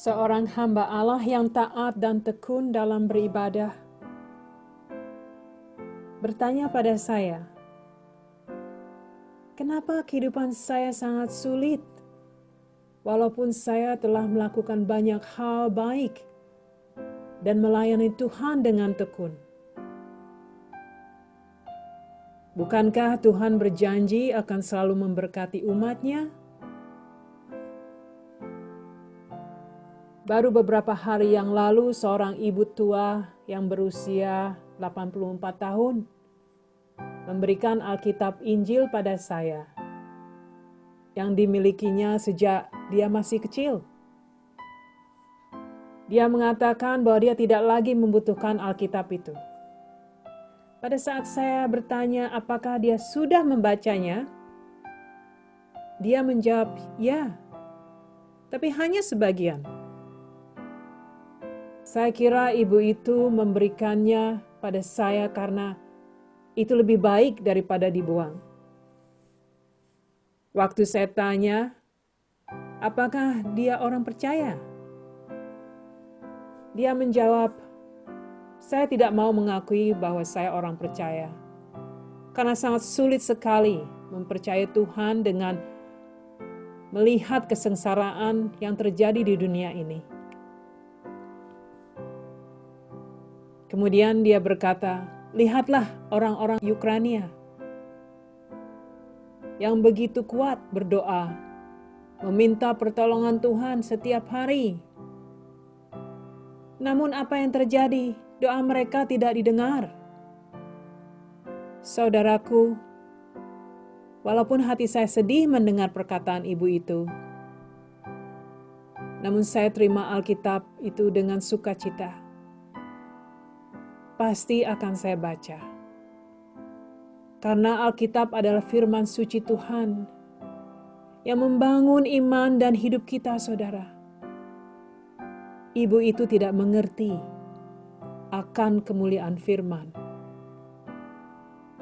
Seorang hamba Allah yang taat dan tekun dalam beribadah bertanya pada saya, "Kenapa kehidupan saya sangat sulit, walaupun saya telah melakukan banyak hal baik dan melayani Tuhan dengan tekun? Bukankah Tuhan berjanji akan selalu memberkati umat-Nya?" Baru beberapa hari yang lalu, seorang ibu tua yang berusia 84 tahun memberikan Alkitab Injil pada saya, yang dimilikinya sejak dia masih kecil. Dia mengatakan bahwa dia tidak lagi membutuhkan Alkitab itu. Pada saat saya bertanya apakah dia sudah membacanya, dia menjawab, "Ya, tapi hanya sebagian." Saya kira ibu itu memberikannya pada saya karena itu lebih baik daripada dibuang. Waktu saya tanya, apakah dia orang percaya? Dia menjawab, "Saya tidak mau mengakui bahwa saya orang percaya, karena sangat sulit sekali mempercayai Tuhan dengan melihat kesengsaraan yang terjadi di dunia ini." Kemudian dia berkata, "Lihatlah orang-orang Ukraina yang begitu kuat berdoa, meminta pertolongan Tuhan setiap hari. Namun apa yang terjadi? Doa mereka tidak didengar." Saudaraku, walaupun hati saya sedih mendengar perkataan ibu itu, namun saya terima Alkitab itu dengan sukacita. Pasti akan saya baca. Karena Alkitab adalah firman suci Tuhan yang membangun iman dan hidup kita, saudara. Ibu itu tidak mengerti akan kemuliaan firman.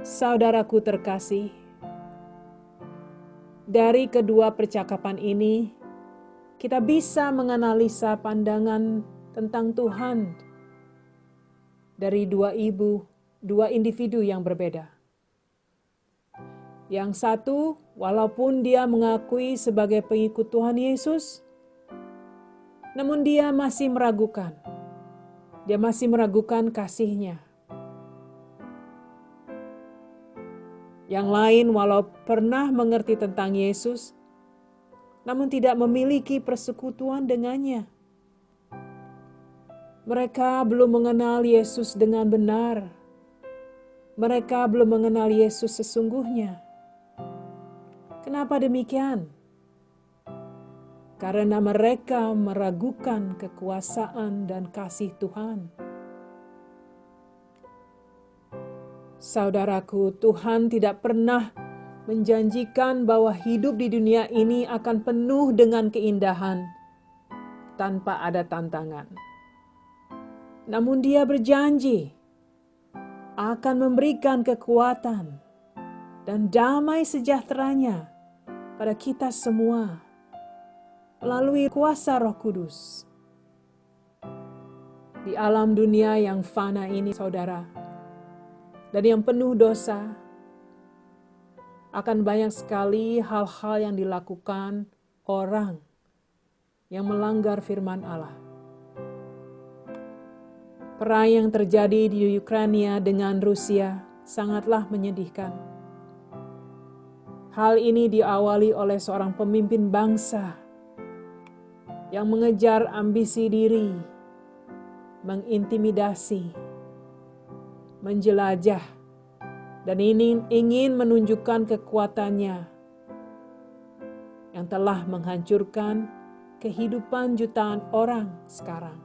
Saudaraku terkasih, dari kedua percakapan ini, kita bisa menganalisa pandangan tentang Tuhan dari dua individu yang berbeda. Yang satu, walaupun dia mengakui sebagai pengikut Tuhan Yesus, namun dia masih meragukan. Dia masih meragukan kasih-Nya. Yang lain, walau pernah mengerti tentang Yesus, namun tidak memiliki persekutuan dengannya. Mereka belum mengenal Yesus dengan benar. Mereka belum mengenal Yesus sesungguhnya. Kenapa demikian? Karena mereka meragukan kekuasaan dan kasih Tuhan. Saudaraku, Tuhan tidak pernah menjanjikan bahwa hidup di dunia ini akan penuh dengan keindahan tanpa ada tantangan. Namun Dia berjanji akan memberikan kekuatan dan damai sejahtera-Nya pada kita semua melalui kuasa Roh Kudus. Di alam dunia yang fana ini, saudara, dan yang penuh dosa, akan banyak sekali hal-hal yang dilakukan orang yang melanggar firman Allah. Perang yang terjadi di Ukraina dengan Rusia sangatlah menyedihkan. Hal ini diawali oleh seorang pemimpin bangsa yang mengejar ambisi diri, mengintimidasi, menjelajah, dan ingin menunjukkan kekuatannya yang telah menghancurkan kehidupan jutaan orang sekarang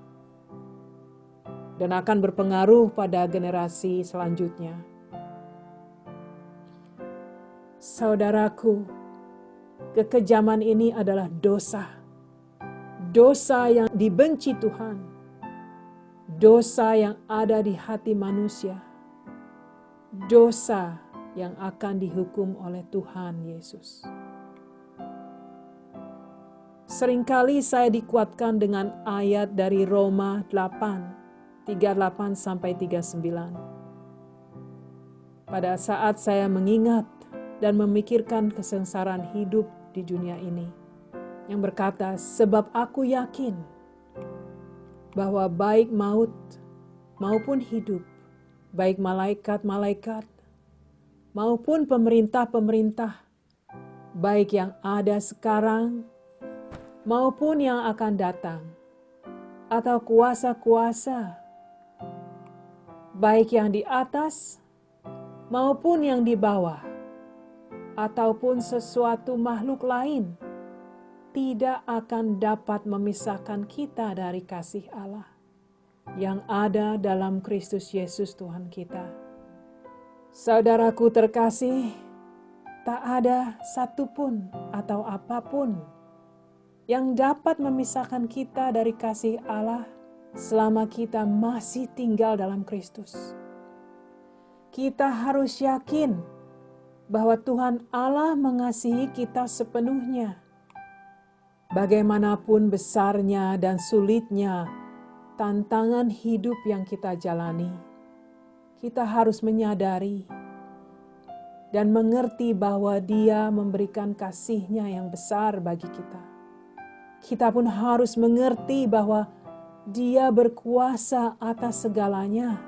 dan akan berpengaruh pada generasi selanjutnya. Saudaraku, kekejaman ini adalah dosa. Dosa yang dibenci Tuhan. Dosa yang ada di hati manusia. Dosa yang akan dihukum oleh Tuhan Yesus. Seringkali saya dikuatkan dengan ayat dari Roma 8, 38-39. Pada saat saya mengingat dan memikirkan kesengsaraan hidup di dunia ini, yang berkata, sebab aku yakin bahwa baik maut maupun hidup, baik malaikat-malaikat maupun pemerintah-pemerintah, baik yang ada sekarang maupun yang akan datang, atau kuasa-kuasa, baik yang di atas maupun yang di bawah, ataupun sesuatu makhluk lain, tidak akan dapat memisahkan kita dari kasih Allah yang ada dalam Kristus Yesus Tuhan kita. Saudaraku terkasih, tak ada satupun atau apapun yang dapat memisahkan kita dari kasih Allah selama kita masih tinggal dalam Kristus. Kita harus yakin bahwa Tuhan Allah mengasihi kita sepenuhnya. Bagaimanapun besarnya dan sulitnya tantangan hidup yang kita jalani, kita harus menyadari dan mengerti bahwa Dia memberikan kasih-Nya yang besar bagi kita. Kita pun harus mengerti bahwa Dia berkuasa atas segalanya.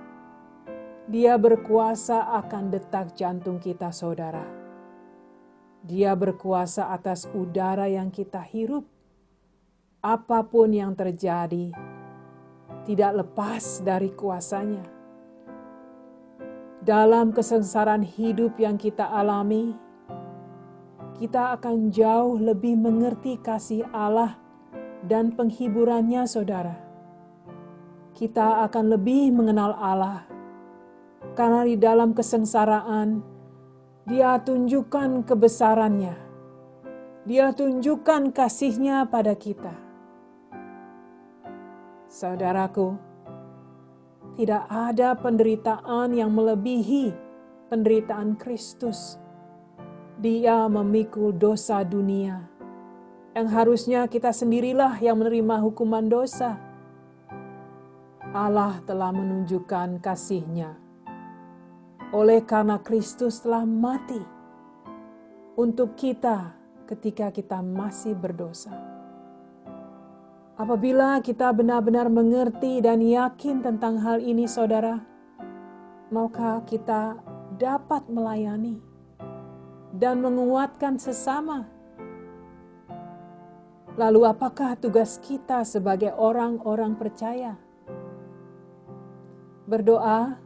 Dia berkuasa akan detak jantung kita, saudara. Dia berkuasa atas udara yang kita hirup. Apapun yang terjadi, tidak lepas dari kuasa-Nya. Dalam kesengsaraan hidup yang kita alami, kita akan jauh lebih mengerti kasih Allah dan penghiburannya, saudara. Kita akan lebih mengenal Allah, karena di dalam kesengsaraan, Dia tunjukkan kebesarannya. Dia tunjukkan kasih-Nya pada kita. Saudaraku, tidak ada penderitaan yang melebihi penderitaan Kristus. Dia memikul dosa dunia, yang harusnya kita sendirilah yang menerima hukuman dosa. Allah telah menunjukkan kasih-Nya. Oleh karena Kristus telah mati untuk kita ketika kita masih berdosa. Apabila kita benar-benar mengerti dan yakin tentang hal ini, saudara, maka kita dapat melayani dan menguatkan sesama. Lalu apakah tugas kita sebagai orang-orang percaya? Berdoa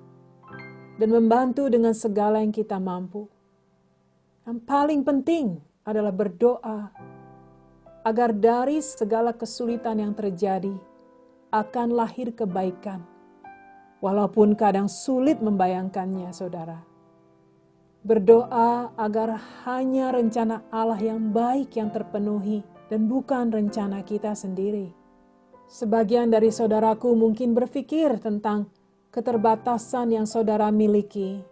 dan membantu dengan segala yang kita mampu. Yang paling penting adalah berdoa agar dari segala kesulitan yang terjadi akan lahir kebaikan. Walaupun kadang sulit membayangkannya, saudara. Berdoa agar hanya rencana Allah yang baik yang terpenuhi dan bukan rencana kita sendiri. Sebagian dari saudaraku mungkin berpikir tentang keterbatasan yang saudara miliki.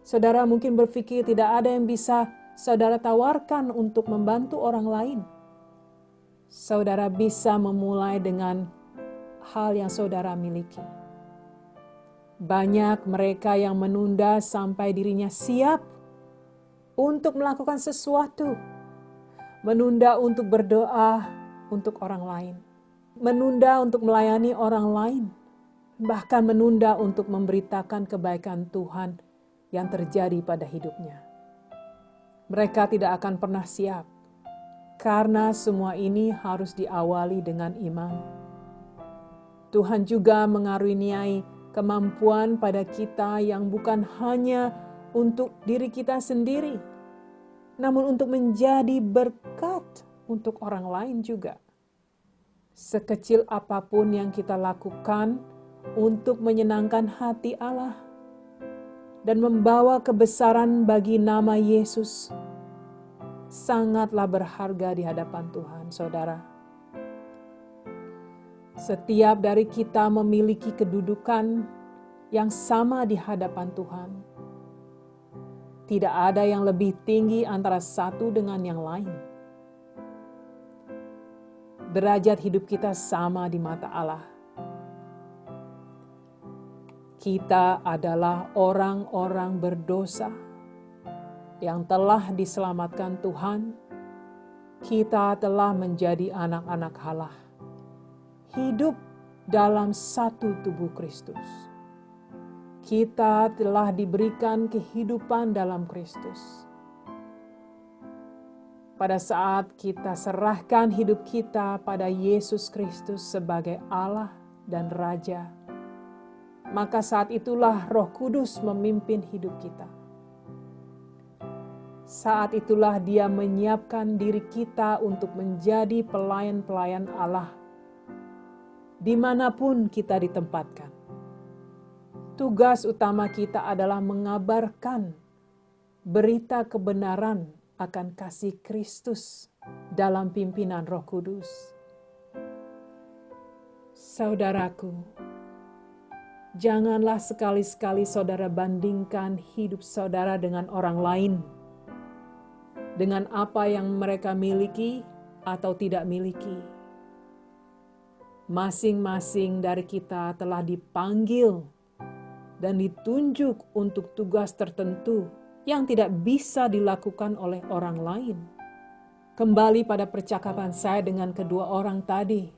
Saudara mungkin berpikir tidak ada yang bisa saudara tawarkan untuk membantu orang lain. Saudara bisa memulai dengan hal yang saudara miliki. Banyak mereka yang menunda sampai dirinya siap untuk melakukan sesuatu. Menunda untuk berdoa untuk orang lain. Menunda untuk melayani orang lain. Bahkan menunda untuk memberitakan kebaikan Tuhan yang terjadi pada hidupnya. Mereka tidak akan pernah siap. Karena semua ini harus diawali dengan iman. Tuhan juga mengaruniai kemampuan pada kita yang bukan hanya untuk diri kita sendiri, namun untuk menjadi berkat untuk orang lain juga. Sekecil apapun yang kita lakukan untuk menyenangkan hati Allah dan membawa kebesaran bagi nama Yesus, sangatlah berharga di hadapan Tuhan, saudara. Setiap dari kita memiliki kedudukan yang sama di hadapan Tuhan. Tidak ada yang lebih tinggi antara satu dengan yang lain. derajat hidup kita sama di mata Allah. Kita adalah orang-orang berdosa yang telah diselamatkan Tuhan. Kita telah menjadi anak-anak Allah, hidup dalam satu tubuh Kristus. Kita telah diberikan kehidupan dalam Kristus. Pada saat kita serahkan hidup kita pada Yesus Kristus sebagai Allah dan Raja, maka saat itulah Roh Kudus memimpin hidup kita. Saat itulah Dia menyiapkan diri kita untuk menjadi pelayan-pelayan Allah dimanapun kita ditempatkan. Tugas utama kita adalah mengabarkan berita kebenaran akan kasih Kristus dalam pimpinan Roh Kudus. Saudaraku, janganlah sekali-sekali saudara bandingkan hidup saudara dengan orang lain, dengan apa yang mereka miliki atau tidak miliki. Masing-masing dari kita telah dipanggil dan ditunjuk untuk tugas tertentu yang tidak bisa dilakukan oleh orang lain. Kembali pada percakapan saya dengan kedua orang tadi,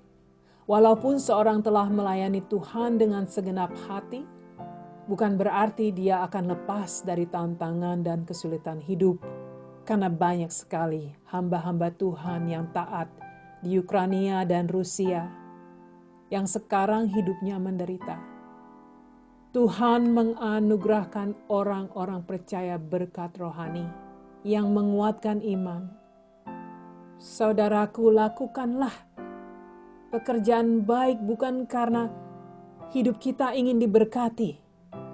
walaupun seorang telah melayani Tuhan dengan segenap hati, bukan berarti dia akan lepas dari tantangan dan kesulitan hidup. Karena banyak sekali hamba-hamba Tuhan yang taat di Ukraina dan Rusia yang sekarang hidupnya menderita. Tuhan menganugerahkan orang-orang percaya berkat rohani yang menguatkan iman. Saudaraku, lakukanlah pekerjaan baik bukan karena hidup kita ingin diberkati,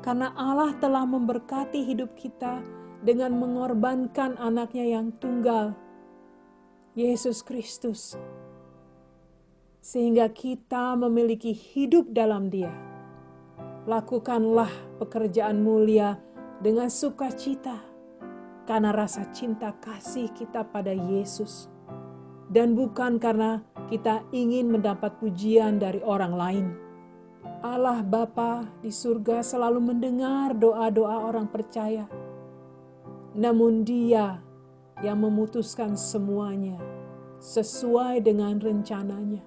karena Allah telah memberkati hidup kita dengan mengorbankan anaknya yang tunggal, Yesus Kristus. Sehingga kita memiliki hidup dalam Dia. Lakukanlah pekerjaan mulia dengan sukacita, karena rasa cinta kasih kita pada Yesus. Dan bukan karena kita ingin mendapat pujian dari orang lain. Allah Bapa di surga selalu mendengar doa-doa orang percaya. Namun Dia yang memutuskan semuanya sesuai dengan rencananya.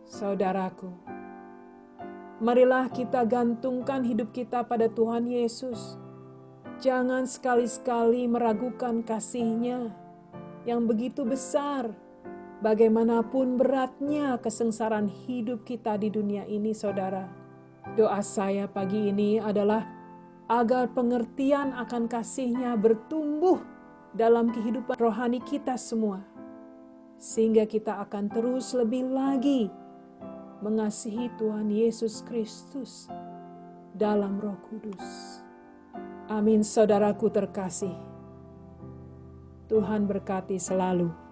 Saudaraku, marilah kita gantungkan hidup kita pada Tuhan Yesus. Jangan sekali-sekali meragukan kasih-Nya yang begitu besar. Bagaimanapun beratnya kesengsaraan hidup kita di dunia ini, saudara. Doa saya pagi ini adalah agar pengertian akan kasih-Nya bertumbuh dalam kehidupan rohani kita semua. Sehingga kita akan terus lebih lagi mengasihi Tuhan Yesus Kristus dalam Roh Kudus. Amin, saudaraku terkasih. Tuhan berkati selalu.